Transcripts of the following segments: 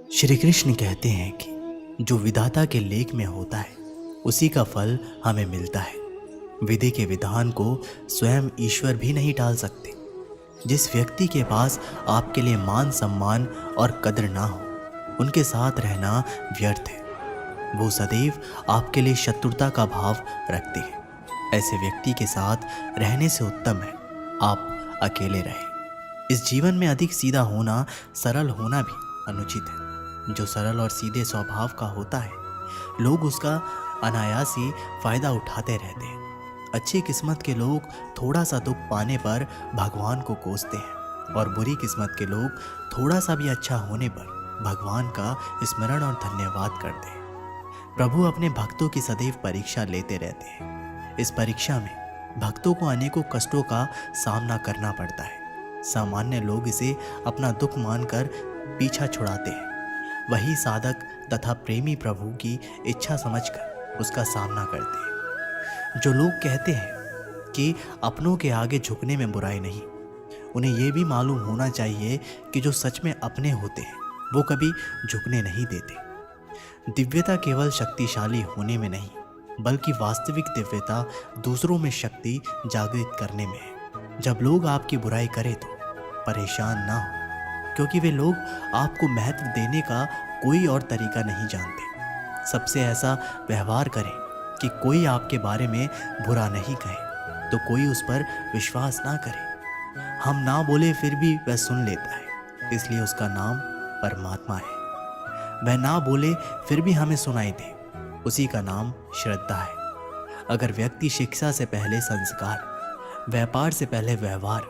श्री कृष्ण कहते हैं कि जो विधाता के लेख में होता है उसी का फल हमें मिलता है। विधि के विधान को स्वयं ईश्वर भी नहीं टाल सकते। जिस व्यक्ति के पास आपके लिए मान सम्मान और कद्र ना हो, उनके साथ रहना व्यर्थ है। वो सदैव आपके लिए शत्रुता का भाव रखते हैं। ऐसे व्यक्ति के साथ रहने से उत्तम है आप अकेले रहें। इस जीवन में अधिक सीधा होना, सरल होना भी अनुचित है। जो सरल और सीधे स्वभाव का होता है, लोग उसका अनायासी फायदा उठाते रहते हैं। अच्छी किस्मत के लोग थोड़ा सा दुख पाने पर भगवान को कोसते हैं और बुरी किस्मत के लोग थोड़ा सा भी अच्छा होने पर भगवान का स्मरण और धन्यवाद करते हैं। प्रभु अपने भक्तों की सदैव परीक्षा लेते रहते हैं। इस परीक्षा में भक्तों को अनेकों कष्टों का सामना करना पड़ता है। सामान्य लोग इसे अपना दुख मानकर पीछा छुड़ाते हैं। वही साधक तथा प्रेमी प्रभु की इच्छा समझकर उसका सामना करते हैं। जो लोग कहते हैं कि अपनों के आगे झुकने में बुराई नहीं, उन्हें यह भी मालूम होना चाहिए कि जो सच में अपने होते हैं वो कभी झुकने नहीं देते। दिव्यता केवल शक्तिशाली होने में नहीं, बल्कि वास्तविक दिव्यता दूसरों में शक्ति जागृत करने में है। जब लोग आपकी बुराई करें तो परेशान ना हो, क्योंकि वे लोग आपको महत्व देने का कोई और तरीका नहीं जानते। सबसे ऐसा व्यवहार करें कि कोई आपके बारे में बुरा नहीं कहे, तो कोई उस पर विश्वास ना करे। हम ना बोले फिर भी वह सुन लेता है, इसलिए उसका नाम परमात्मा है। वह ना बोले फिर भी हमें सुनाई दे, उसी का नाम श्रद्धा है। अगर व्यक्ति शिक्षा से पहले संस्कार, व्यापार से पहले व्यवहार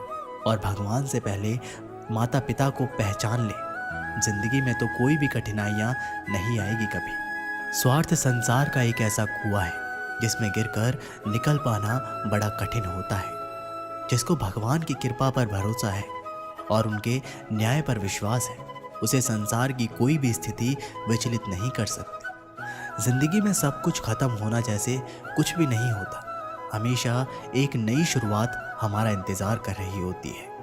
और भगवान से पहले माता पिता को पहचान ले, जिंदगी में तो कोई भी कठिनाइयां नहीं आएगी कभी। स्वार्थ संसार का एक ऐसा कुआं है जिसमें गिरकर निकल पाना बड़ा कठिन होता है। जिसको भगवान की कृपा पर भरोसा है और उनके न्याय पर विश्वास है, उसे संसार की कोई भी स्थिति विचलित नहीं कर सकती। जिंदगी में सब कुछ खत्म होना जैसे कुछ भी नहीं होता। हमेशा एक नई शुरुआत हमारा इंतजार कर रही होती है।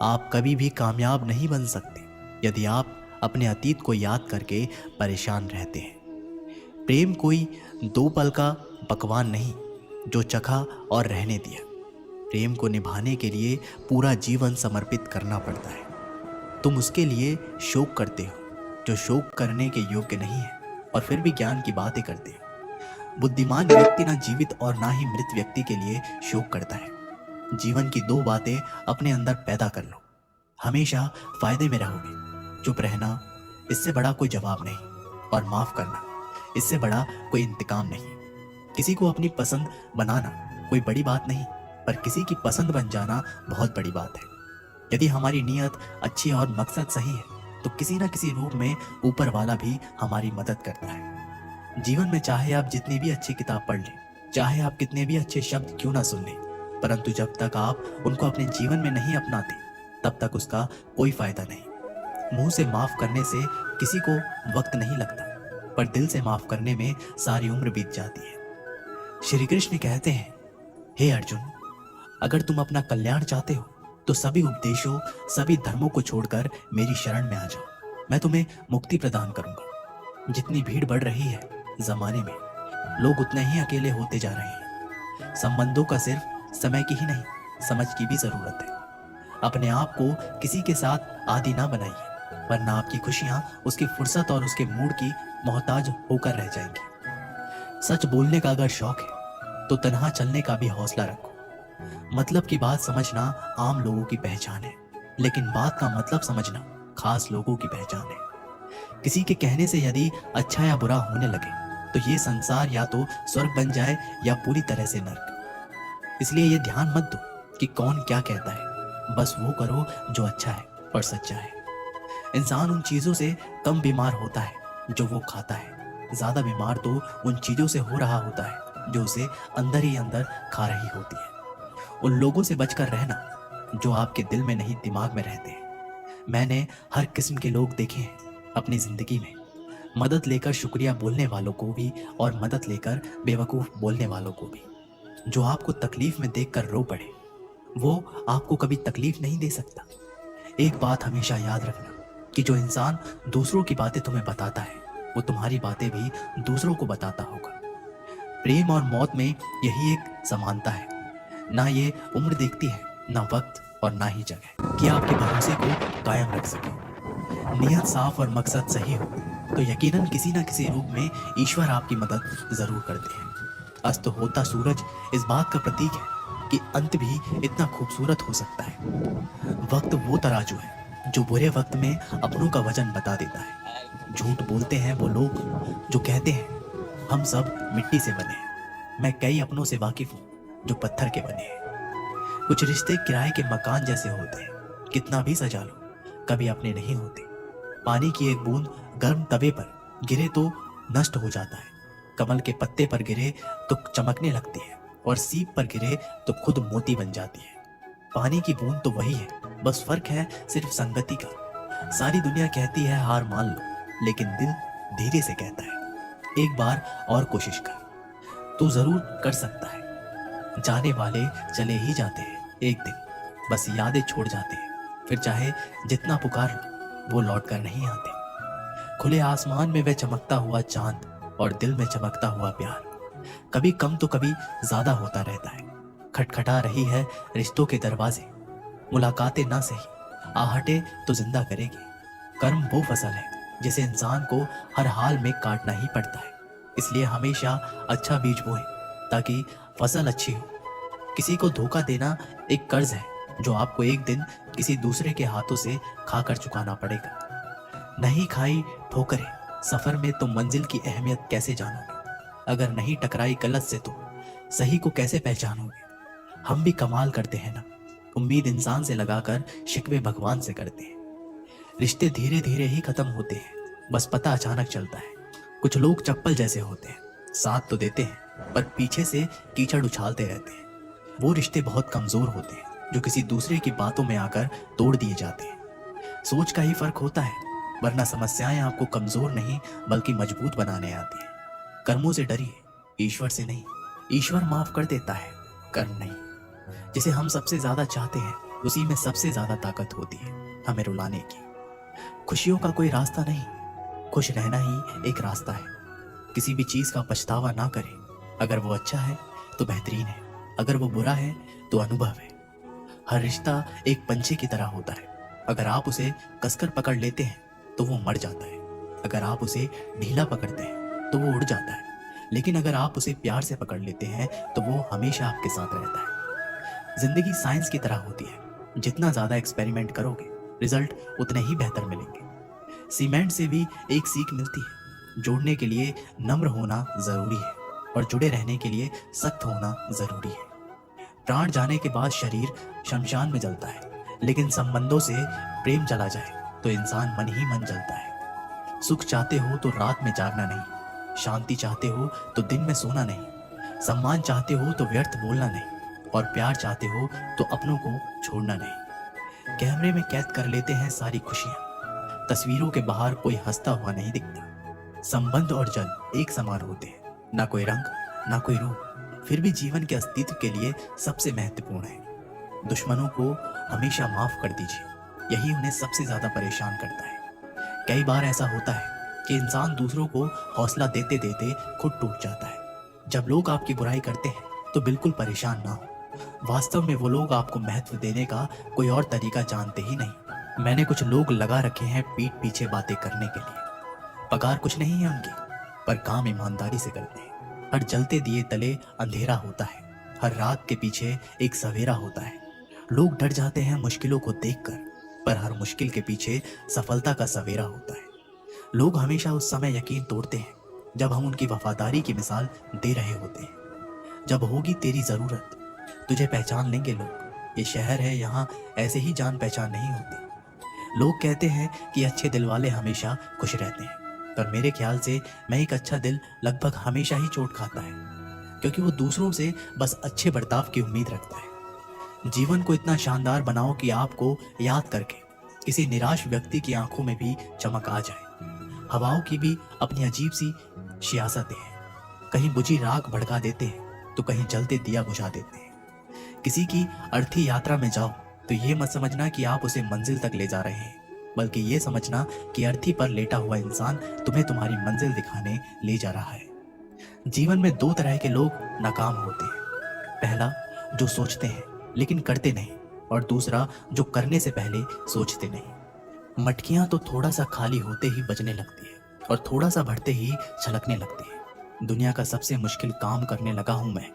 आप कभी भी कामयाब नहीं बन सकते यदि आप अपने अतीत को याद करके परेशान रहते हैं। प्रेम कोई 2 पल का पकवान नहीं जो चखा और रहने दिया। प्रेम को निभाने के लिए पूरा जीवन समर्पित करना पड़ता है। तुम उसके लिए शोक करते हो जो शोक करने के योग्य नहीं है, और फिर भी ज्ञान की बातें करते हो। बुद्धिमान व्यक्ति ना जीवित और ना ही मृत व्यक्ति के लिए शोक करता है। जीवन की 2 बातें अपने अंदर पैदा कर लो, हमेशा फायदे में रहोगे। चुप रहना, इससे बड़ा कोई जवाब नहीं, और माफ करना, इससे बड़ा कोई इंतकाम नहीं। किसी को अपनी पसंद बनाना कोई बड़ी बात नहीं, पर किसी की पसंद बन जाना बहुत बड़ी बात है। यदि हमारी नीयत अच्छी और मकसद सही है तो किसी न किसी रूप में ऊपर वाला भी हमारी मदद करता है। जीवन में चाहे आप जितनी भी अच्छी किताब पढ़ लें, चाहे आप कितने भी अच्छे शब्द क्यों ना सुन लें, परंतु जब तक आप उनको अपने जीवन में नहीं अपनाते, तब तक उसका कोई फायदा नहीं। मुंह से माफ करने से किसी को वक्त नहीं लगता, पर दिल से माफ करने में सारी उम्र बीत जाती है। श्री कृष्ण कहते हैं, हे अर्जुन, अगर तुम अपना कल्याण चाहते हो तो सभी उपदेशों, सभी धर्मों को छोड़कर मेरी शरण में आ जाओ। मैं तुम्हें मुक्ति प्रदान करूंगा। जितनी भीड़ बढ़ रही है जमाने में, लोग उतने ही अकेले होते जा रहे हैं। संबंधों का सिर्फ समय की ही नहीं, समझ की भी जरूरत है। अपने आप को किसी के साथ आदी ना बनाइए, वरना आपकी खुशियां उसकी फुर्सत और उसके मूड की मोहताज होकर रह जाएंगी। सच बोलने का अगर शौक है तो तन्हा चलने का भी हौसला रखो। मतलब की बात समझना आम लोगों की पहचान है, लेकिन बात का मतलब समझना खास लोगों की पहचान है। किसी के कहने से यदि अच्छा या बुरा होने लगे तो ये संसार या तो स्वर्ग बन जाए या पूरी तरह से नर्क। इसलिए ये ध्यान मत दो कि कौन क्या कहता है, बस वो करो जो अच्छा है और सच्चा है। इंसान उन चीजों से कम बीमार होता है जो वो खाता है, ज्यादा बीमार तो उन चीजों से हो रहा होता है जो उसे अंदर ही अंदर खा रही होती है। उन लोगों से बचकर रहना जो आपके दिल में नहीं दिमाग में रहते हैं। मैंने हर किस्म के लोग देखे हैं अपनी जिंदगी में, मदद लेकर शुक्रिया बोलने वालों को भी और मदद लेकर बेवकूफ बोलने वालों को भी। जो आपको तकलीफ में देखकर रो पड़े, वो आपको कभी तकलीफ नहीं दे सकता। एक बात हमेशा याद रखना, कि जो इंसान दूसरों की बातें तुम्हें बताता है वो तुम्हारी बातें भी दूसरों को बताता होगा। प्रेम और मौत में यही एक समानता है, ना ये उम्र देखती है, ना वक्त और ना ही जगह, कि आपके भरोसे को कायम रख सके। नियत साफ और मकसद सही हो तो यकीनन किसी न किसी रूप में ईश्वर आपकी मदद जरूर करते हैं। अस्त होता सूरज इस बात का प्रतीक है कि अंत भी इतना खूबसूरत हो सकता है। वक्त वो तराजू है जो बुरे वक्त में अपनों का वजन बता देता है। झूठ बोलते हैं वो लोग जो कहते हैं हम सब मिट्टी से बने हैं। मैं कई अपनों से वाकिफ हूँ जो पत्थर के बने हैं। कुछ रिश्ते किराए के मकान जैसे होते हैं, कितना भी सजा लो कभी अपने नहीं होते। पानी की एक बूंद गर्म तवे पर गिरे तो नष्ट हो जाता है, कमल के पत्ते पर गिरे तो चमकने लगती है और सीप पर गिरे तो खुद मोती बन जाती है। पानी की बूंद तो वही है, बस फर्क है सिर्फ संगति का। सारी दुनिया कहती है हार मान लो, लेकिन दिल धीरे से कहता है एक बार और कोशिश कर, तू जरूर कर सकता है। जाने वाले चले ही जाते हैं एक दिन, बस यादें छोड़ जाते हैं, फिर चाहे जितना पुकार लो वो लौट कर नहीं आते। खुले आसमान में वह चमकता हुआ चांद और दिल में चमकता हुआ प्यार कभी कम तो कभी ज्यादा होता रहता है। खटखटा रही है रिश्तों के दरवाजे, मुलाकातें ना सही आहटे तो जिंदा करेगी। कर्म वो फसल है जिसे इंसान को हर हाल में काटना ही पड़ता है, इसलिए हमेशा अच्छा बीज बोएं ताकि फसल अच्छी हो। किसी को धोखा देना एक कर्ज है जो आपको एक दिन किसी दूसरे के हाथों से खाकर चुकाना पड़ेगा। नहीं खाई ठोकरें सफर में तो मंजिल की अहमियत कैसे जानोगे? अगर नहीं टकराई गलत से तो सही को कैसे पहचानोगे? हम भी कमाल करते हैं ना, उम्मीद इंसान से लगाकर शिकवे भगवान से करते हैं। रिश्ते धीरे धीरे ही खत्म होते हैं, बस पता अचानक चलता है। कुछ लोग चप्पल जैसे होते हैं, साथ तो देते हैं पर पीछे से कीचड़ उछालते रहते हैं। वो रिश्ते बहुत कमजोर होते हैं जो किसी दूसरे की बातों में आकर तोड़ दिए जाते हैं। सोच का ही फर्क होता है, वरना समस्याएं आपको कमजोर नहीं बल्कि मजबूत बनाने आती हैं। कर्मों से डरिए, ईश्वर से नहीं। ईश्वर माफ कर देता है, कर्म नहीं। जिसे हम सबसे ज्यादा चाहते हैं उसी में सबसे ज्यादा ताकत होती है हमें रुलाने की। खुशियों का कोई रास्ता नहीं, खुश रहना ही एक रास्ता है। किसी भी चीज का पछतावा ना करें, अगर वो अच्छा है तो बेहतरीन है, अगर वो बुरा है तो अनुभव है। हर रिश्ता एक पंछी की तरह होता है, अगर आप उसे कसकर पकड़ लेते हैं तो वो मर जाता है, अगर आप उसे ढीला पकड़ते हैं तो वो उड़ जाता है, लेकिन अगर आप उसे प्यार से पकड़ लेते हैं तो वो हमेशा आपके साथ रहता है। जिंदगी साइंस की तरह होती है, जितना ज्यादा एक्सपेरिमेंट करोगे रिजल्ट उतने ही बेहतर मिलेंगे। सीमेंट से भी एक सीख मिलती है, जोड़ने के लिए नम्र होना जरूरी है और जुड़े रहने के लिए सख्त होना जरूरी है। प्राण जाने के बाद शरीर शमशान में जलता है, लेकिन संबंधों से प्रेम चला जाए तो इंसान मन ही मन जलता है। सुख चाहते हो तो रात में जागना नहीं, शांति चाहते हो तो दिन में सोना नहीं, सम्मान चाहते हो तो व्यर्थ बोलना नहीं, और प्यार चाहते हो तो अपनों को छोड़ना नहीं। कैमरे में कैद कर लेते हैं सारी खुशियां, तस्वीरों के बाहर कोई हंसता हुआ नहीं दिखता। संबंध और जल एक समान होते हैं, ना कोई रंग ना कोई रूप, फिर भी जीवन के अस्तित्व के लिए सबसे महत्वपूर्ण है। दुश्मनों को हमेशा माफ कर दीजिए, यही उन्हें सबसे ज्यादा परेशान करता है। कई बार ऐसा होता है कि इंसान दूसरों को हौसला देते देते खुद टूट जाता है। जब लोग आपकी बुराई करते हैं तो बिल्कुल परेशान ना हो, वास्तव में वो लोग आपको महत्व देने का कोई और तरीका जानते ही नहीं। मैंने कुछ लोग लगा रखे हैं पीठ पीछे बातें करने के लिए, पगार कुछ नहीं है उनकी, पर काम ईमानदारी से करते हैं। हर जलते दिए तले अंधेरा होता है, हर रात के पीछे एक सवेरा होता है। लोग डर जाते हैं मुश्किलों को देखकर, पर हर मुश्किल के पीछे सफलता का सवेरा होता है। लोग हमेशा उस समय यकीन तोड़ते हैं जब हम उनकी वफादारी की मिसाल दे रहे होते हैं। जब होगी तेरी जरूरत तुझे पहचान लेंगे लोग। ये शहर है, यहाँ ऐसे ही जान पहचान नहीं होती। लोग कहते हैं कि अच्छे दिल वाले हमेशा खुश रहते हैं, पर मेरे ख्याल से मैं एक अच्छा दिल लगभग हमेशा ही चोट खाता है, क्योंकि वो दूसरों से बस अच्छे बर्ताव की उम्मीद रखता है। जीवन को इतना शानदार बनाओ कि आपको याद करके किसी निराश व्यक्ति की आंखों में भी चमक आ जाए। हवाओं की भी अपनी अजीब सी सियासतें हैं, कहीं बुझी राख भड़का देते हैं तो कहीं जलते दिया बुझा देते हैं। किसी की अर्थी यात्रा में जाओ तो ये मत समझना कि आप उसे मंजिल तक ले जा रहे हैं, बल्कि ये समझना कि अर्थी पर लेटा हुआ इंसान तुम्हें तुम्हारी मंजिल दिखाने ले जा रहा है। जीवन में दो तरह के लोग नाकाम होते हैं। पहला, जो सोचते हैं लेकिन करते नहीं, और दूसरा, जो करने से पहले सोचते नहीं। मटकियां तो थोड़ा सा खाली होते ही बजने लगती है और थोड़ा सा भरते ही छलकने लगती है। दुनिया का सबसे मुश्किल काम करने लगा हूं मैं,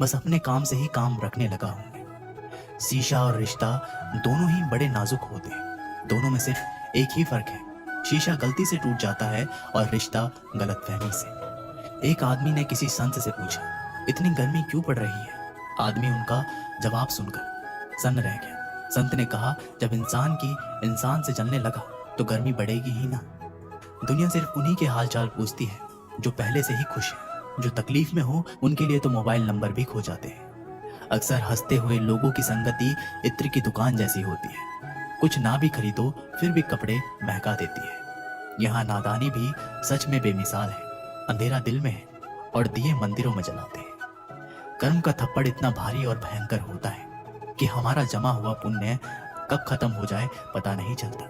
बस अपने काम से ही काम रखने लगा हूं मैं। शीशा और रिश्ता दोनों ही बड़े नाजुक होते हैं। दोनों में सिर्फ एक ही फर्क है, शीशा गलती से टूट जाता है और रिश्ता गलतफहमी से। एक आदमी ने किसी संत से पूछा, इतनी गर्मी क्यों पड़ रही है? आदमी उनका जवाब सुनकर सन्न रह गया। संत ने कहा, जब इंसान की इंसान से जलने लगा तो गर्मी बढ़ेगी ही ना। दुनिया सिर्फ उन्हीं के हालचाल पूछती है जो पहले से ही खुश है। जो तकलीफ में हो उनके लिए तो मोबाइल नंबर भी खो जाते हैं। अक्सर हंसते हुए लोगों की संगति इत्र की दुकान जैसी होती है। कुछ ना भी खरीदो फिर भी कपड़े महका देती है। यहाँ नादानी भी सच में बेमिसाल है। अंधेरा दिल में है और दिए मंदिरों में जलाते हैं। कर्म का थप्पड़ इतना भारी और भयंकर होता है कि हमारा जमा हुआ पुण्य कब खत्म हो जाए पता नहीं चलता।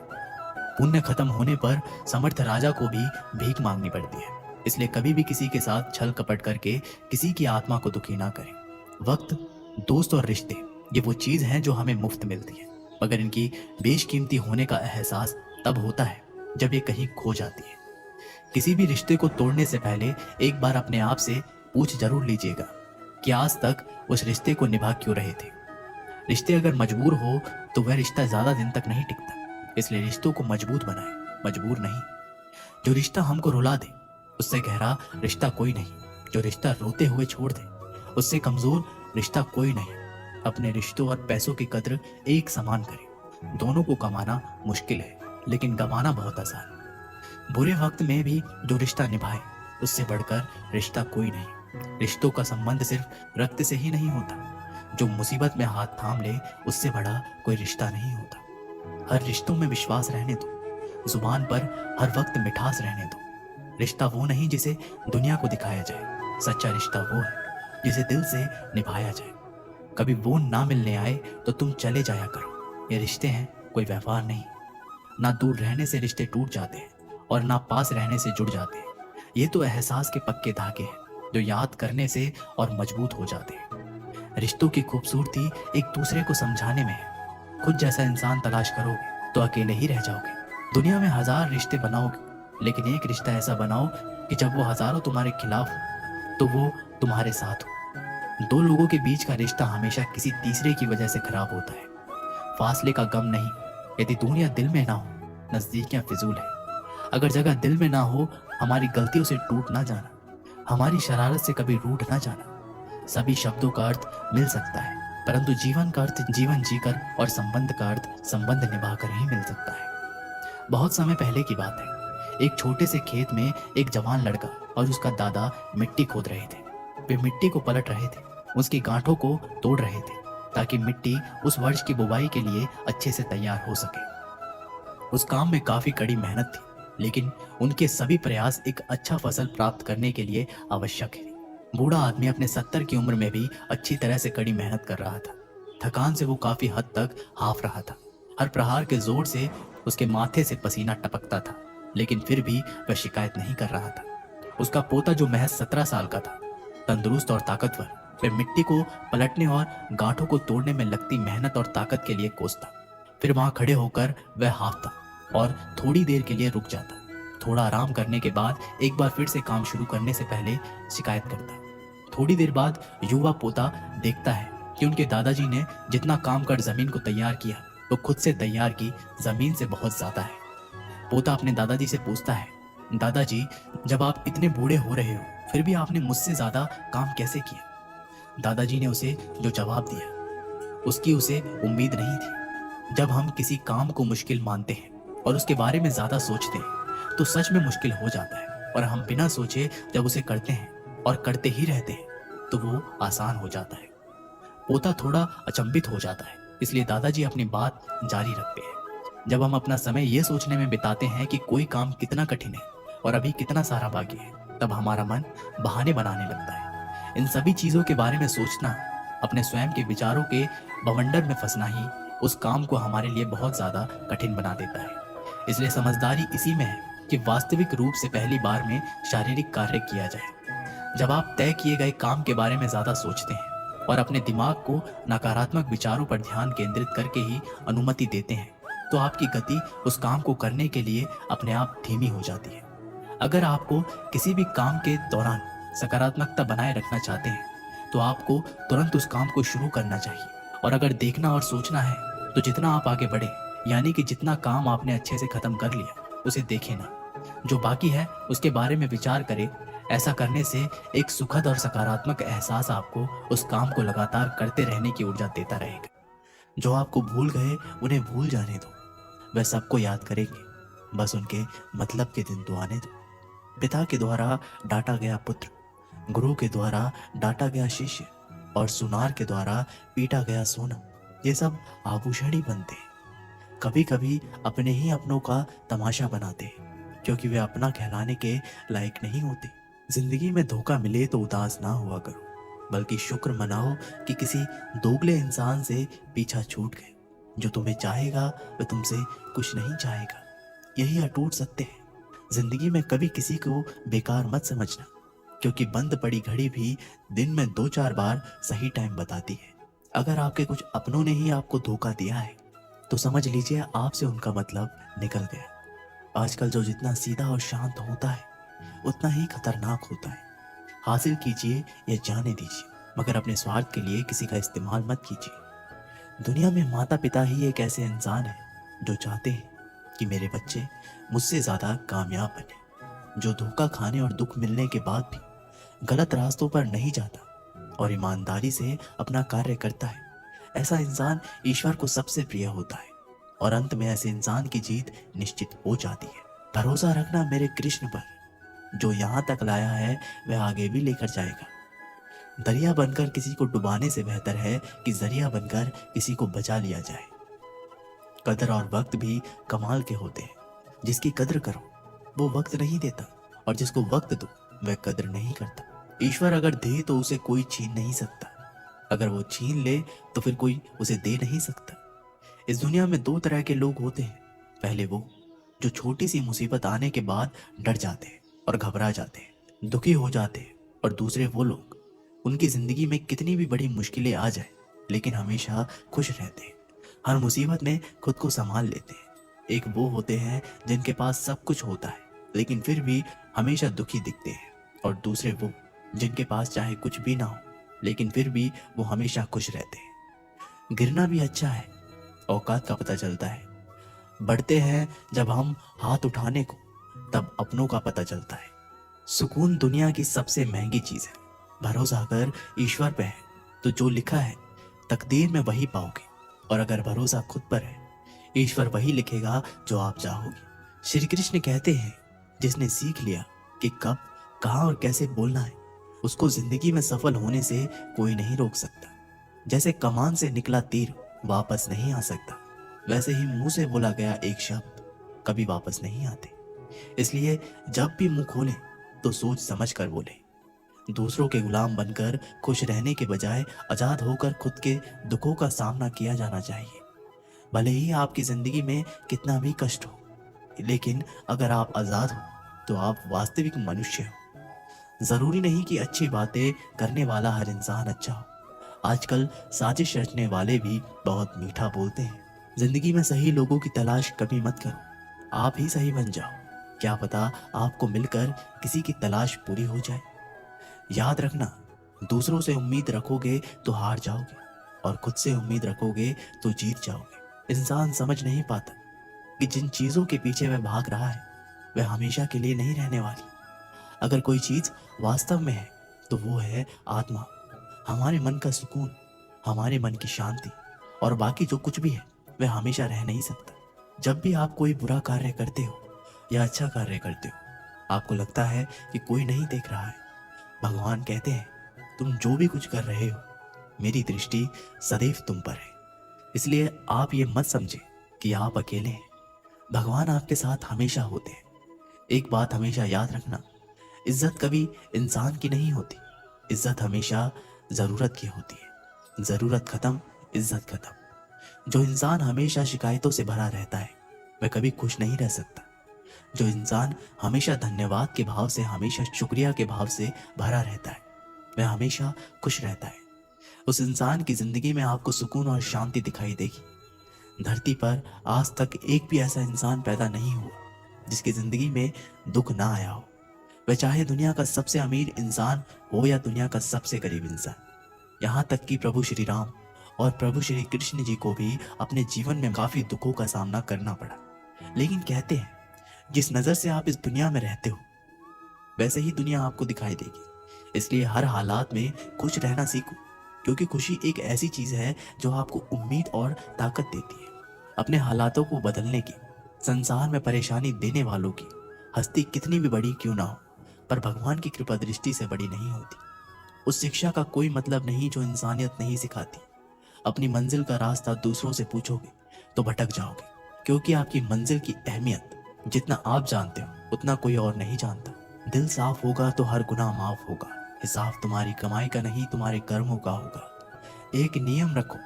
पुण्य खत्म होने पर समर्थ राजा को भी भीख मांगनी पड़ती है। इसलिए कभी भी किसी के साथ छल कपट करके किसी की आत्मा को दुखी ना करें। वक्त, दोस्त और रिश्ते ये वो चीज हैं जो हमें मुफ्त मिलती है, मगर इनकी बेशकीमती होने का एहसास तब होता है जब ये कहीं खो जाती है। किसी भी रिश्ते को तोड़ने से पहले एक बार अपने आप से पूछ जरूर लीजिएगा कि आज तक उस रिश्ते को निभा क्यों रहे थे। रिश्ते अगर मजबूर हो तो वह रिश्ता ज्यादा दिन तक नहीं टिकता। इसलिए रिश्तों को मजबूत बनाएं, मजबूर नहीं। जो रिश्ता हमको रुला दे उससे गहरा रिश्ता कोई नहीं। जो रिश्ता रोते हुए छोड़ दे उससे कमजोर रिश्ता कोई नहीं। अपने रिश्तों और पैसों की कद्र एक समान करें। दोनों को कमाना मुश्किल है लेकिन गंवाना बहुत आसान। बुरे वक्त में भी जो रिश्ता निभाए उससे बढ़कर रिश्ता कोई नहीं। रिश्तों का संबंध सिर्फ रक्त से ही नहीं होता। जो मुसीबत में हाथ थाम ले उससे बड़ा कोई रिश्ता नहीं होता। हर रिश्तों में विश्वास रहने दो, जुबान पर हर वक्त मिठास रहने दो। रिश्ता वो नहीं जिसे दुनिया को दिखाया जाए, सच्चा रिश्ता वो है जिसे दिल से निभाया जाए। कभी वो ना मिलने आए तो तुम चले जाया करो। ये रिश्ते हैं, कोई व्यवहार नहीं। ना दूर रहने से रिश्ते टूट जाते हैं और ना पास रहने से जुड़ जाते हैं। ये तो एहसास के पक्के धागे हैं जो याद करने से और मजबूत हो जाते हैं। रिश्तों की खूबसूरती एक दूसरे को समझाने में है। खुद जैसा इंसान तलाश करोगे तो अकेले ही रह जाओगे। दुनिया में हजार रिश्ते बनाओगे लेकिन एक रिश्ता ऐसा बनाओ कि जब वो हजारों तुम्हारे खिलाफ हो तो वो तुम्हारे साथ हो। दो लोगों के बीच का रिश्ता हमेशा किसी तीसरे की वजह से खराब होता है। फासले का गम नहीं, यदि दूरियां दिल में ना हो नजदीकियां फिजूल है। अगर जगह दिल में ना हो हमारी गलतियों से टूट ना जाना, हमारी शरारत से कभी रूठ ना जाना। सभी शब्दों का अर्थ मिल सकता है परंतु जीवन का अर्थ जीवन जीकर और संबंध का अर्थ संबंध निभाकर ही मिल सकता है। बहुत समय पहले की बात है। एक छोटे से खेत में एक जवान लड़का और उसका दादा मिट्टी खोद रहे थे। वे मिट्टी को पलट रहे थे, उसकी गांठों को तोड़ रहे थे ताकि मिट्टी उस वर्ष की बुवाई के लिए अच्छे से तैयार हो सके। उस काम में काफी कड़ी मेहनत थी लेकिन उनके सभी प्रयास एक अच्छा फसल प्राप्त करने के लिए आवश्यक है। बूढ़ा आदमी अपने 70 की उम्र में भी अच्छी तरह से कड़ी मेहनत कर रहा था। थकान से वो काफी हद तक हाफ रहा था। हर प्रहार के जोर से उसके माथे से पसीना टपकता था लेकिन फिर भी वह शिकायत नहीं कर रहा था। उसका पोता जो महज 17 साल का था, तंदुरुस्त और ताकतवर, वह मिट्टी को पलटने और गांठों को तोड़ने में लगती मेहनत और ताकत के लिए कोसता। फिर वहां खड़े होकर वह हाफता और थोड़ी देर के लिए रुक जाता। थोड़ा आराम करने के बाद एक बार फिर से काम शुरू करने से पहले शिकायत करता। थोड़ी देर बाद युवा पोता देखता है कि उनके दादाजी ने जितना काम कर जमीन को तैयार किया वो खुद से तैयार की जमीन से बहुत ज्यादा है। पोता अपने दादाजी से पूछता है, दादाजी जब आप इतने बूढ़े हो रहे हो फिर भी आपने मुझसे ज्यादा काम कैसे किया? दादाजी ने उसे जो जवाब दिया उसकी उसे उम्मीद नहीं थी। जब हम किसी काम को मुश्किल मानते हैं और उसके बारे में ज्यादा सोचते हैं तो सच में मुश्किल हो जाता है, और हम बिना सोचे जब उसे करते हैं और करते ही रहते हैं तो वो आसान हो जाता है। पोता थोड़ा अचंभित हो जाता है, इसलिए दादाजी अपनी बात जारी रखते हैं। जब हम अपना समय ये सोचने में बिताते हैं कि कोई काम कितना कठिन है और अभी कितना सारा बाकी है, तब हमारा मन बहाने बनाने लगता है। इन सभी चीजों के बारे में सोचना, अपने स्वयं के विचारों के बवंडर में फंसना ही उस काम को हमारे लिए बहुत ज्यादा कठिन बना देता है। इसलिए समझदारी इसी में है कि वास्तविक रूप से पहली बार में शारीरिक कार्य किया जाए। जब आप तय किए गए काम के बारे में ज्यादा सोचते हैं और अपने दिमाग को नकारात्मक विचारों पर ध्यान केंद्रित करके ही अनुमति देते हैं, तो आपकी गति उस काम को करने के लिए अपने आप धीमी हो जाती है। अगर आपको किसी भी काम के दौरान सकारात्मकता बनाए रखना चाहते हैं, तो आपको तुरंत उस काम को शुरू करना चाहिए। और अगर देखना और सोचना है, तो जितना आप आगे बढ़े, यानी कि जितना काम आपने अच्छे से खत्म कर लिया, उसे देखें ना, जो बाकी है उसके बारे में विचार करें। ऐसा करने से एक सुखद और सकारात्मक एहसास आपको उस काम को लगातार करते रहने की ऊर्जा देता रहेगा। जो आपको भूल गए उन्हें भूल जाने दो, वह सबको याद करेंगे, बस उनके मतलब के दिन तो आने दो। पिता के द्वारा डांटा गया पुत्र, गुरु के द्वारा डांटा गया शिष्य और सुनार के द्वारा पीटा गया सोना, ये सब आभूषण ही बनते हैं। कभी कभी अपने ही अपनों का तमाशा बनाते हैं, क्योंकि वे अपना कहलाने के लायक नहीं होते। जिंदगी में धोखा मिले तो उदास ना हुआ करो, बल्कि शुक्र मनाओ कि किसी दोगले इंसान से पीछा छूट गए। जो तुम्हें चाहेगा वह तुमसे कुछ नहीं चाहेगा, यही अटूट सत्य है। जिंदगी में कभी किसी को बेकार मत समझना, क्योंकि बंद पड़ी घड़ी भी दिन में 2-4 बार सही टाइम बताती है। अगर आपके कुछ अपनों ने ही आपको धोखा दिया है, तो समझ लीजिए आपसे उनका मतलब निकल गया। आजकल जो जितना सीधा और शांत होता है, उतना ही खतरनाक होता है। हासिल कीजिए या जाने दीजिए, मगर अपने स्वार्थ के लिए किसी का इस्तेमाल मत कीजिए। दुनिया में माता पिता ही एक ऐसे इंसान है जो चाहते हैं कि मेरे बच्चे मुझसे ज्यादा कामयाब बने, जो धोखा खाने और दुख मिलने के बाद भी गलत रास्तों पर नहीं जाता और ईमानदारी से अपना कार्य करता है। ऐसा इंसान ईश्वर को सबसे प्रिय होता है और अंत में ऐसे इंसान की जीत निश्चित हो जाती है। भरोसा रखना मेरे कृष्ण पर, जो यहाँ तक लाया है वह आगे भी लेकर जाएगा। दरिया बनकर किसी को डुबाने से बेहतर है कि जरिया बनकर किसी को बचा लिया जाए। कदर और वक्त भी कमाल के होते हैं। जिसकी कदर करो वो वक्त नहीं देता, और जिसको वक्त दो वह कदर नहीं करता। ईश्वर अगर दे तो उसे कोई छीन नहीं सकता, अगर वो छीन ले तो फिर कोई उसे दे नहीं सकता। इस दुनिया में 2 तरह के लोग होते हैं। पहले वो जो छोटी सी मुसीबत आने के बाद डर जाते हैं और घबरा जाते हैं, दुखी हो जाते हैं। और दूसरे वो लोग, उनकी जिंदगी में कितनी भी बड़ी मुश्किलें आ जाए लेकिन हमेशा खुश रहते हैं, हर मुसीबत में खुद को संभाल लेते हैं। एक वो होते हैं जिनके पास सब कुछ होता है लेकिन फिर भी हमेशा दुखी दिखते हैं, और दूसरे वो जिनके पास चाहे कुछ भी ना हो लेकिन फिर भी वो हमेशा खुश रहते हैं। गिरना भी अच्छा है, औकात का पता चलता है। बढ़ते हैं जब हम हाथ उठाने को, तब अपनों का पता चलता है। सुकून दुनिया की सबसे महंगी चीज है। भरोसा अगर ईश्वर पे है तो जो लिखा है तकदीर में वही पाओगे, और अगर भरोसा खुद पर है, ईश्वर वही लिखेगा जो आप चाहोगे। श्री कृष्ण कहते हैं, जिसने सीख लिया कि कब, कहाँ और कैसे बोलना है, उसको जिंदगी में सफल होने से कोई नहीं रोक सकता। जैसे कमान से निकला तीर वापस नहीं आ सकता, वैसे ही मुंह से बोला गया एक शब्द कभी वापस नहीं आते। इसलिए जब भी मुंह खोले तो सोच समझ कर बोले। दूसरों के गुलाम बनकर खुश रहने के बजाय आजाद होकर खुद के दुखों का सामना किया जाना चाहिए। भले ही आपकी जिंदगी में कितना भी कष्ट हो, लेकिन अगर आप आजाद हो तो आप वास्तविक मनुष्य हो। जरूरी नहीं कि अच्छी बातें करने वाला हर इंसान अच्छा हो। आजकल साजिश रचने वाले भी बहुत मीठा बोलते हैं। जिंदगी में सही लोगों की तलाश कभी मत करो, आप ही सही बन जाओ। क्या पता आपको मिलकर किसी की तलाश पूरी हो जाए। याद रखना, दूसरों से उम्मीद रखोगे तो हार जाओगे, और खुद से उम्मीद रखोगे तो जीत जाओगे। इंसान समझ नहीं पाता कि जिन चीजों के पीछे वह भाग रहा है वह हमेशा के लिए नहीं रहने वाली। अगर कोई चीज वास्तव में है तो वो है आत्मा, हमारे मन का सुकून, हमारे मन की शांति, और बाकी जो कुछ भी है वह हमेशा रह नहीं सकता। जब भी आप कोई बुरा कार्य करते हो या अच्छा कार्य करते हो, आपको लगता है कि कोई नहीं देख रहा है, भगवान कहते हैं, तुम जो भी कुछ कर रहे हो मेरी दृष्टि सदैव तुम पर है। इसलिए आप ये मत समझे कि आप अकेले हैं, भगवान आपके साथ हमेशा होते हैं। एक बात हमेशा याद रखना, इज्जत कभी इंसान की नहीं होती, इज्जत हमेशा जरूरत की होती है। जरूरत खत्म, इज्जत खत्म। जो इंसान हमेशा शिकायतों से भरा रहता है वह कभी खुश नहीं रह सकता। जो इंसान हमेशा धन्यवाद के भाव से, हमेशा शुक्रिया के भाव से भरा रहता है, वह हमेशा खुश रहता है। उस इंसान की जिंदगी में आपको सुकून और शांति दिखाई देगी। धरती पर आज तक एक भी ऐसा इंसान पैदा नहीं हुआ जिसकी जिंदगी में दुख ना आया हो। वह चाहे दुनिया का सबसे अमीर इंसान हो या दुनिया का सबसे गरीब इंसान। यहाँ तक कि प्रभु श्री राम और प्रभु श्री कृष्ण जी को भी अपने जीवन में काफी दुखों का सामना करना पड़ा। लेकिन कहते हैं, जिस नजर से आप इस दुनिया में रहते हो वैसे ही दुनिया आपको दिखाई देगी। इसलिए हर हालात में खुश रहना सीखो, क्योंकि खुशी एक ऐसी चीज है जो आपको उम्मीद और ताकत देती है। अपने हालातों को बदलने की, संसार में परेशानी देने वालों की हस्ती कितनी भी बड़ी क्यों ना हो, पर भगवान की कृपा दृष्टि से बड़ी नहीं होती। उस शिक्षा का कोई मतलब नहीं जो इंसानियत नहीं सिखाती। अपनी मंजिल का रास्ता दूसरों से पूछोगे तो भटक जाओगे, क्योंकि आपकी मंजिल की अहमियत जितना आप जानते हो उतना कोई और नहीं जानता। दिल साफ होगा तो हर गुनाह माफ होगा। हिसाब तुम्हारी कमाई का नहीं, तुम्हारे कर्मों का होगा। एक नियम रखो,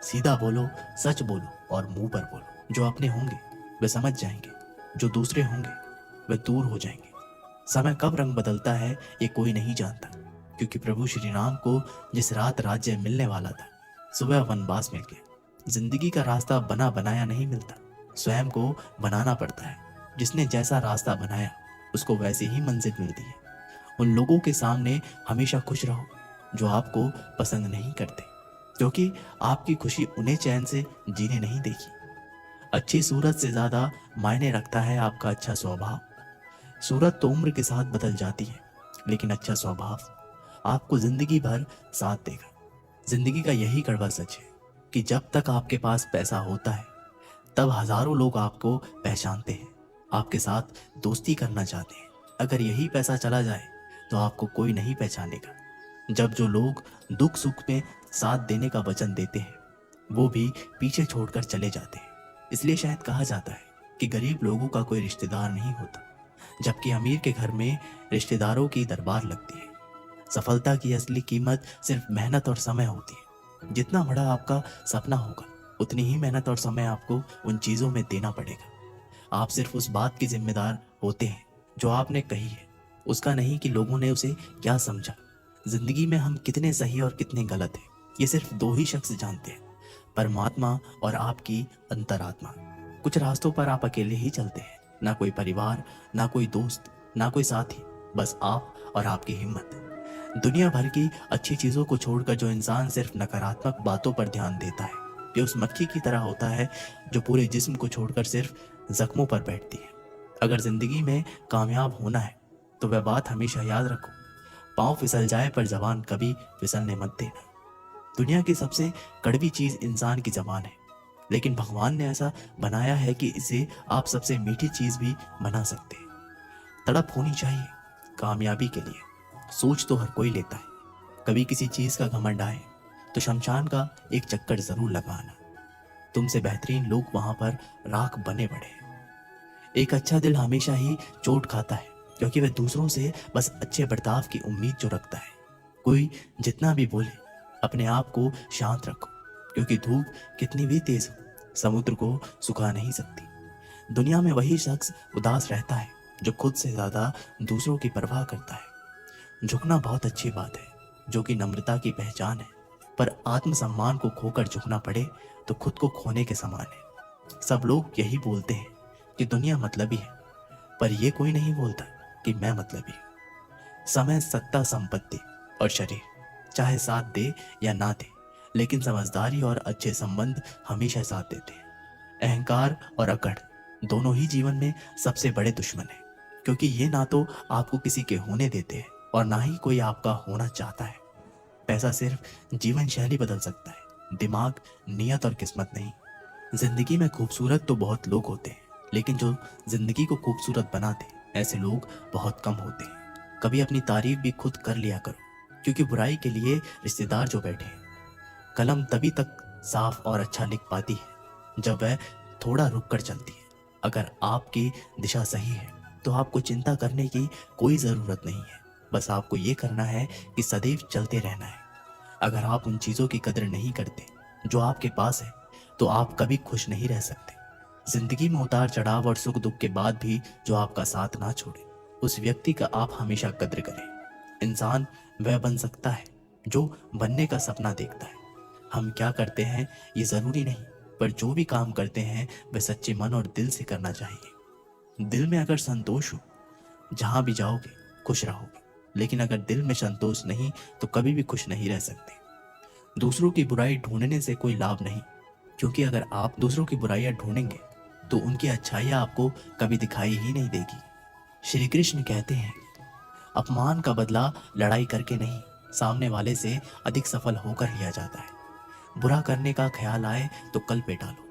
सीधा बोलो, सच बोलो और मुंह पर बोलो। जो अपने होंगे वे समझ जाएंगे, जो दूसरे होंगे वे दूर हो जाएंगे। समय कब रंग बदलता है ये कोई नहीं जानता, क्योंकि प्रभु श्री राम को जिस रात राज्य मिलने वाला था, सुबह वनवास मिल गया। जिंदगी का रास्ता बना बनाया नहीं मिलता, स्वयं को बनाना पड़ता है। जिसने जैसा रास्ता बनाया उसको वैसे ही मंजिल मिलती है। उन लोगों के सामने हमेशा खुश रहो जो आपको पसंद नहीं करते, क्योंकि आपकी खुशी उन्हें चैन से जीने नहीं देगी। अच्छी सूरत से ज्यादा मायने रखता है आपका अच्छा स्वभाव। सूरत तो उम्र के साथ बदल जाती है, लेकिन अच्छा स्वभाव आपको जिंदगी भर साथ देगा। जिंदगी का यही कड़वा सच है कि जब तक आपके पास पैसा होता है तब हजारों लोग आपको पहचानते हैं, आपके साथ दोस्ती करना चाहते हैं। अगर यही पैसा चला जाए तो आपको कोई नहीं पहचानेगा। जब जो लोग दुख सुख में साथ देने का वचन देते हैं वो भी पीछे छोड़कर चले जाते हैं। इसलिए शायद कहा जाता है कि गरीब लोगों का कोई रिश्तेदार नहीं होता, जबकि अमीर के घर में रिश्तेदारों की दरबार लगती है। सफलता की असली कीमत सिर्फ मेहनत और समय होती है। जितना बड़ा आपका सपना होगा उतनी ही मेहनत और समय आपको उन चीजों में देना पड़ेगा। आप सिर्फ उस बात की जिम्मेदार होते हैं जो आपने कही है, उसका नहीं कि लोगों ने उसे क्या समझा। जिंदगी में हम कितने सही और कितने गलत हैं ये सिर्फ दो ही शख्स जानते हैं, परमात्मा और आपकी अंतरात्मा। कुछ रास्तों पर आप अकेले ही चलते हैं, ना कोई परिवार, ना कोई दोस्त, ना कोई साथी, बस आप और आपकी हिम्मत। दुनिया भर की अच्छी चीजों को छोड़कर जो इंसान सिर्फ नकारात्मक बातों पर ध्यान देता है, ये उस मक्खी की तरह होता है जो पूरे जिस्म को छोड़कर सिर्फ जख्मों पर बैठती है। अगर जिंदगी में कामयाब होना है तो वह बात हमेशा याद रखो, पाँव फिसल जाए पर जबान कभी फिसलने मत देना। दुनिया की सबसे कड़वी चीज इंसान की जबान है, लेकिन भगवान ने ऐसा बनाया है कि इसे आप सबसे मीठी चीज भी बना सकते हैं। तड़प होनी चाहिए कामयाबी के लिए। सोच तो हर कोई लेता है, कभी किसी चीज का घमंड आए तो शमशान का एक चक्कर जरूर लगाना। तुमसे बेहतरीन लोग वहां पर राख बने पड़े। एक अच्छा दिल हमेशा ही चोट खाता है, क्योंकि वह दूसरों से बस अच्छे बर्ताव की उम्मीद जो रखता है। कोई जितना भी बोले अपने आप को शांत रखो, क्योंकि धूप कितनी भी तेज हो समुद्र को सुखा नहीं सकती। दुनिया में वही शख्स उदास रहता है जो खुद से ज्यादा दूसरों की परवाह करता है। झुकना बहुत अच्छी बात है, जो कि नम्रता की पहचान है, पर आत्मसम्मान को खोकर झुकना पड़े तो खुद को खोने के समान है। सब लोग यही बोलते हैं कि दुनिया मतलबी है, पर यह कोई नहीं बोलता कि मैं मतलबी हूं। समय, सत्ता, संपत्ति और शरीर चाहे साथ दे या ना दे, लेकिन समझदारी और अच्छे संबंध हमेशा साथ देते हैं। अहंकार और अकड़ दोनों ही जीवन में सबसे बड़े दुश्मन हैं, क्योंकि ये ना तो आपको किसी के होने देते हैं और ना ही कोई आपका होना चाहता है। पैसा सिर्फ जीवन शैली बदल सकता है, दिमाग, नियत और किस्मत नहीं। जिंदगी में खूबसूरत तो बहुत लोग होते हैं, लेकिन जो जिंदगी को खूबसूरत बनाते ऐसे लोग बहुत कम होते हैं। कभी अपनी तारीफ भी खुद कर लिया करो, क्योंकि बुराई के लिए रिश्तेदार जो बैठे हैं। कलम तभी तक साफ और अच्छा लिख पाती है जब वह थोड़ा रुक कर चलती है। अगर आपकी दिशा सही है तो आपको चिंता करने की कोई ज़रूरत नहीं है, बस आपको ये करना है कि सदैव चलते रहना है। अगर आप उन चीज़ों की कदर नहीं करते जो आपके पास है तो आप कभी खुश नहीं रह सकते। जिंदगी में उतार चढ़ाव और सुख दुख के बाद भी जो आपका साथ ना छोड़े, उस व्यक्ति का आप हमेशा कद्र करें। इंसान वह बन सकता है जो बनने का सपना देखता है। हम क्या करते हैं ये जरूरी नहीं, पर जो भी काम करते हैं वह सच्चे मन और दिल से करना चाहिए। दिल में अगर संतोष हो, जहां भी जाओगे खुश रहोगे, लेकिन अगर दिल में संतोष नहीं तो कभी भी खुश नहीं रह सकते। दूसरों की बुराई ढूंढने से कोई लाभ नहीं, क्योंकि अगर आप दूसरों की बुराइयां ढूंढेंगे तो उनकी अच्छाइयां आपको कभी दिखाई ही नहीं देगी। श्री कृष्ण कहते हैं, अपमान का बदला लड़ाई करके नहीं, सामने वाले से अधिक सफल होकर लिया जाता है। बुरा करने का ख्याल आए तो कल पे डालो,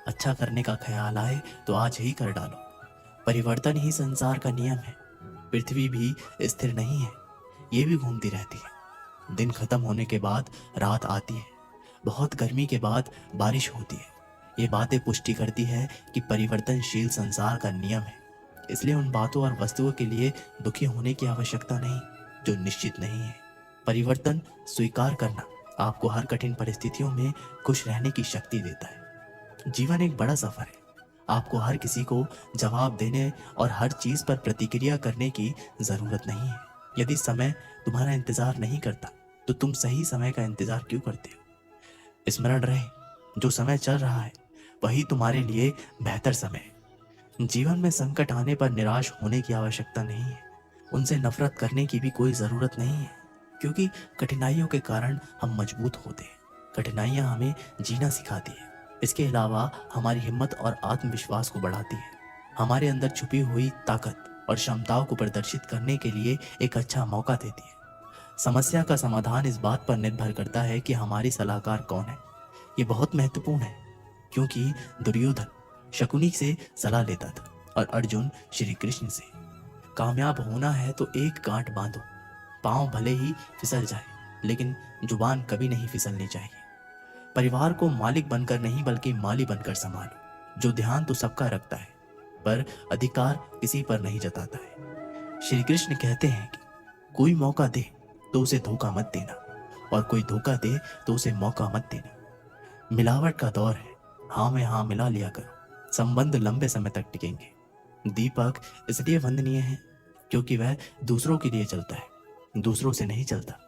अच्छा करने का ख्याल आए तो आज ही कर डालो। परिवर्तन ही संसार का नियम है। पृथ्वी भी स्थिर नहीं है, ये भी घूमती रहती है। दिन खत्म होने के बाद रात आती है, बहुत गर्मी के बाद बारिश होती है। ये बातें पुष्टि करती है कि परिवर्तनशील संसार का नियम है। इसलिए उन बातों और वस्तुओं के लिए दुखी होने की आवश्यकता नहीं जो निश्चित नहीं है। परिवर्तन स्वीकार करना आपको हर कठिन परिस्थितियों में खुश रहने की शक्ति देता है। जीवन एक बड़ा सफर है। आपको हर किसी को जवाब देने और हर चीज पर प्रतिक्रिया करने की जरूरत नहीं है। यदि समय तुम्हारा इंतजार नहीं करता तो तुम सही समय का इंतजार क्यों करते हो? स्मरण रहे, जो समय चल रहा है वही तुम्हारे लिए बेहतर समय है। जीवन में संकट आने पर निराश होने की आवश्यकता नहीं है। उनसे नफरत करने की भी कोई जरूरत नहीं है, क्योंकि कठिनाइयों के कारण हम मजबूत होते हैं। कठिनाइयां हमें जीना सिखाती है। इसके अलावा हमारी हिम्मत और आत्मविश्वास को बढ़ाती है। हमारे अंदर छुपी हुई ताकत और क्षमताओं को प्रदर्शित करने के लिए एक अच्छा मौका देती है। समस्या का समाधान इस बात पर निर्भर करता है कि हमारी सलाहकार कौन है। ये बहुत महत्वपूर्ण है, क्योंकि दुर्योधन शकुनी से सलाह लेता था और अर्जुन श्री कृष्ण से। कामयाब होना है तो एक गांठ बांधो, पांव भले ही फिसल जाए लेकिन जुबान कभी नहीं फिसलनी चाहिए। परिवार को मालिक बनकर नहीं बल्कि माली बनकर संभालो। जो ध्यान तो सबका रखता है पर अधिकार किसी पर नहीं जताता है। श्री कृष्ण कहते हैं कि कोई मौका दे तो उसे धोखा मत देना, और कोई धोखा दे तो उसे मौका मत देना। मिलावट का दौर है, हाँ में हाँ मिला लिया करो, संबंध लंबे समय तक टिकेंगे। दीपक इसलिए वंदनीय है क्योंकि वह दूसरों के लिए चलता है, दूसरों से नहीं चलता।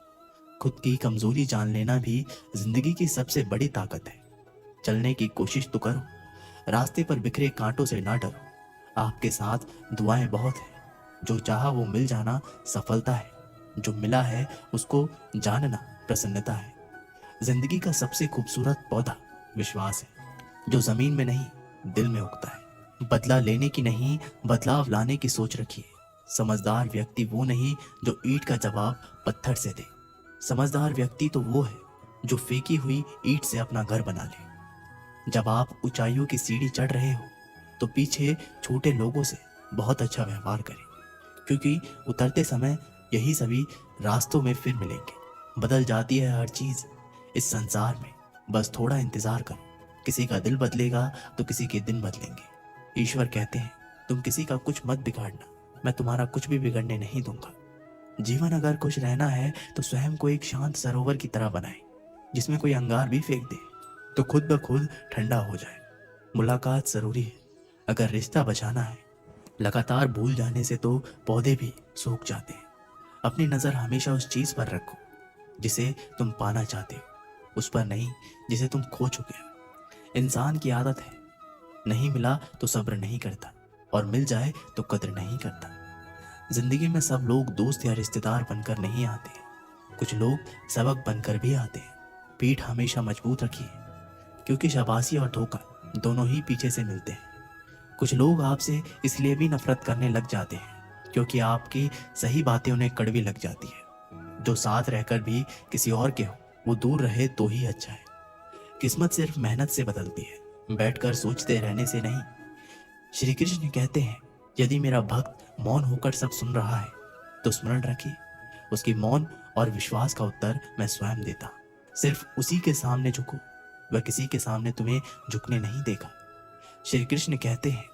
खुद की कमजोरी जान लेना भी जिंदगी की सबसे बड़ी ताकत है। चलने की कोशिश तो करो, रास्ते पर बिखरे कांटों से ना डरो। आपके साथ दुआएं बहुत है। जो चाहा वो मिल जाना सफलता है, जो मिला है उसको जानना प्रसन्नता है। जिंदगी का सबसे खूबसूरत पौधा विश्वास है, जो जमीन में नहीं दिल में उगता है। बदला लेने की नहीं, बदलाव लाने की सोच रखिए। समझदार व्यक्ति वो नहीं जो ईंट का जवाब पत्थर से दे। समझदार व्यक्ति तो वो है जो फेंकी हुई ईंट से अपना घर बना ले। जब आप ऊंचाइयों की सीढ़ी चढ़ रहे हो तो पीछे छोटे लोगों से बहुत अच्छा व्यवहार करें, क्योंकि उतरते समय यही सभी रास्तों में फिर मिलेंगे। बदल जाती है हर चीज इस संसार में, बस थोड़ा इंतजार करो। किसी का दिल बदलेगा तो किसी के दिन बदलेंगे। ईश्वर कहते हैं, तुम किसी का कुछ मत बिगाड़ना, मैं तुम्हारा कुछ भी बिगड़ने नहीं दूंगा। जीवन अगर खुश रहना है तो स्वयं को एक शांत सरोवर की तरह बनाए, जिसमें कोई अंगार भी फेंक दे तो खुद ब खुद ठंडा हो जाए। मुलाकात जरूरी है अगर रिश्ता बचाना है। लगातार भूल जाने से तो पौधे भी सूख जाते हैं। अपनी नजर हमेशा उस चीज पर रखो जिसे तुम पाना चाहते हो, उस पर नहीं जिसे तुम खो चुके हो। इंसान की आदत है, नहीं मिला तो सब्र नहीं करता, और मिल जाए तो कद्र नहीं करता। जिंदगी में सब लोग दोस्त या रिश्तेदार बनकर नहीं आते, कुछ लोग सबक बनकर भी आते हैं। पीठ हमेशा मजबूत रखिए, क्योंकि शाबाशी और धोखा दोनों ही पीछे से मिलते हैं। कुछ लोग आपसे इसलिए भी नफरत करने लग जाते हैं क्योंकि आपकी सही बातें उन्हें कड़वी लग जाती है। जो साथ रहकर भी किसी और के हो वो दूर रहे तो ही अच्छा है। किस्मत सिर्फ मेहनत से बदलती है, बैठकर सोचते रहने से नहीं। श्री कृष्ण कहते हैं, यदि मेरा भक्त मौन होकर सब सुन रहा है तो स्मरण रखिए, उसकी मौन और विश्वास का उत्तर मैं स्वयं देता। सिर्फ उसी के सामने झुको, वह किसी के सामने तुम्हें झुकने नहीं देगा। श्री कृष्ण कहते हैं,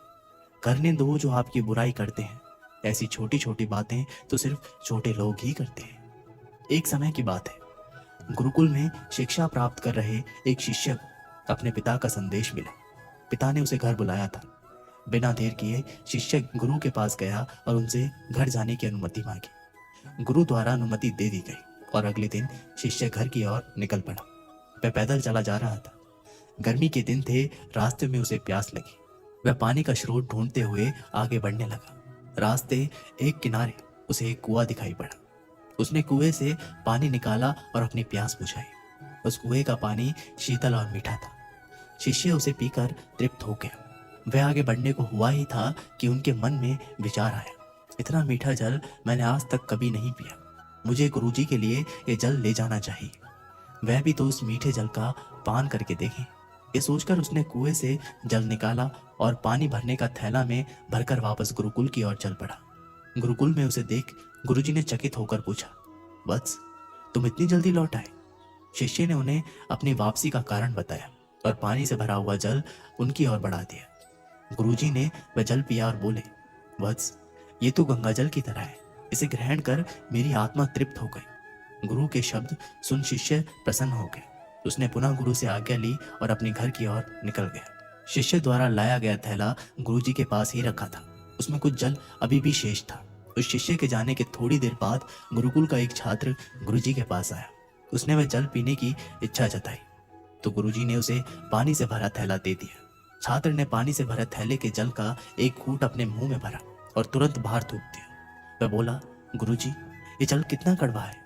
करने दो जो आपकी बुराई करते हैं, ऐसी छोटी छोटी बातें तो सिर्फ छोटे लोग ही करते हैं। एक समय की बात है, गुरुकुल में शिक्षा प्राप्त कर रहे एक शिष्य को अपने पिता का संदेश मिला। पिता ने उसे घर बुलाया था। बिना देर किए शिष्य गुरु के पास गया और उनसे घर जाने की अनुमति मांगी। गुरु द्वारा अनुमति दे दी गई और अगले दिन शिष्य घर की ओर निकल पड़ा। वह पैदल चला जा रहा था। गर्मी के दिन थे, रास्ते में उसे प्यास लगी। वह पानी का स्रोत ढूंढते हुए आगे बढ़ने लगा। रास्ते एक किनारे उसे एक कुआं दिखाई पड़ा। उसने कुएं से पानी निकाला और अपनी प्यास बुझाई। उस कुएं का पानी शीतल और मीठा था। शिष्य उसे पीकर तृप्त हो गया। वह आगे बढ़ने को हुआ ही था कि उनके मन में विचार आया, इतना मीठा जल मैंने आज तक कभी नहीं पिया। मुझे गुरुजी के लिए ये जल ले जाना चाहिए। वह भी तो उस मीठे जल का पान करके देखें। ये सोचकर उसने कुएं से जल निकाला और पानी भरने का थैला में भरकर वापस गुरुकुल की ओर चल पड़ा। गुरुकुल में उसे देख गुरुजी ने चकित होकर पूछा, वत्स, तुम इतनी जल्दी लौट आए? शिष्य ने उन्हें अपनी वापसी का कारण बताया और पानी से भरा हुआ जल उनकी ओर बढ़ा दिया। गुरुजी ने वह जल पिया और बोले, वत्स, ये तो गंगा जल की तरह है। इसे ग्रहण कर मेरी आत्मा तृप्त हो गई। गुरु के शब्द सुन शिष्य प्रसन्न हो गया। उसने पुनः गुरु से आज्ञा ली और अपने घर की ओर निकल गया। शिष्य द्वारा लाया गया थैला गुरुजी के पास ही रखा था। उसमें कुछ जल अभी भी शेष था। उस शिष्य के जाने के थोड़ी देर बाद गुरुकुल का एक छात्र गुरुजी के पास आया। उसने वह जल पीने की इच्छा जताई तो गुरुजी ने उसे पानी से भरा थैला दे दिया। छात्र ने पानी से भरे थैले के जल का एक घूंट अपने मुंह में भरा और तुरंत बाहर थूक दिया। वह बोला, गुरुजी, ये जल कितना कड़वा है।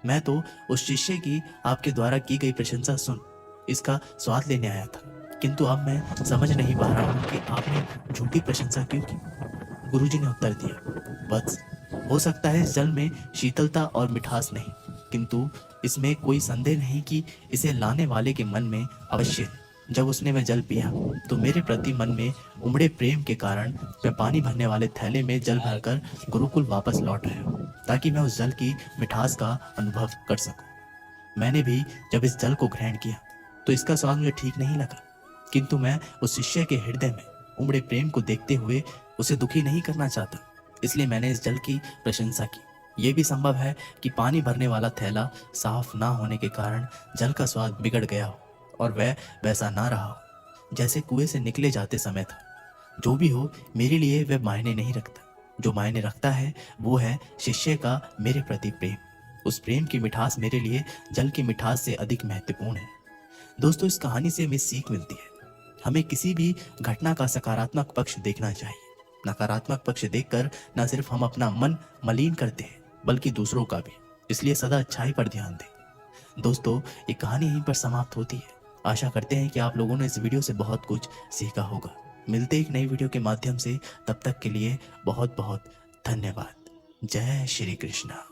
मैं तो उस शिष्य की आपके द्वारा की गई प्रशंसा सुन इसका स्वाद लेने आया था, किंतु अब मैं समझ नहीं पा रहा हूँ कि आपने झूठी प्रशंसा क्यों की। गुरुजी ने उत्तर दिया, वत्स, हो सकता है इस जल में शीतलता और मिठास नहीं, किंतु इसमें कोई संदेह नहीं कि इसे लाने वाले के मन में अवश्य, जब उसने वह जल पिया तो मेरे प्रति मन में उमड़े प्रेम के कारण मैं पानी भरने वाले थैले में जल भरकर गुरुकुल वापस लौट आया ताकि मैं उस जल की मिठास का अनुभव कर सकूं। मैंने भी जब इस जल को ग्रहण किया तो इसका स्वाद मुझे ठीक नहीं लगा, किंतु मैं उस शिष्य के हृदय में उमड़े प्रेम को देखते हुए उसे दुखी नहीं करना चाहता, इसलिए मैंने इस जल की प्रशंसा की। यह भी संभव है कि पानी भरने वाला थैला साफ ना होने के कारण जल का स्वाद बिगड़ गया हो और वह वैसा ना रहा हो जैसे कुएं से निकले जाते समय था। जो भी हो, मेरे लिए वह मायने नहीं रखता। जो मायने रखता है वो है शिष्य का मेरे प्रति प्रेम। उस प्रेम की मिठास मेरे लिए जल की मिठास से अधिक महत्वपूर्ण है। दोस्तों, इस कहानी से हमें सीख मिलती है, हमें किसी भी घटना का सकारात्मक पक्ष देखना चाहिए। नकारात्मक पक्ष देखकर न सिर्फ हम अपना मन मलिन करते हैं बल्कि दूसरों का भी। इसलिए सदा अच्छाई पर ध्यान दें। दोस्तों, ये कहानी यहीं पर समाप्त होती है। आशा करते हैं कि आप लोगों ने इस वीडियो से बहुत कुछ सीखा होगा। मिलते एक नई वीडियो के माध्यम से, तब तक के लिए बहुत बहुत धन्यवाद। जय श्री कृष्णा।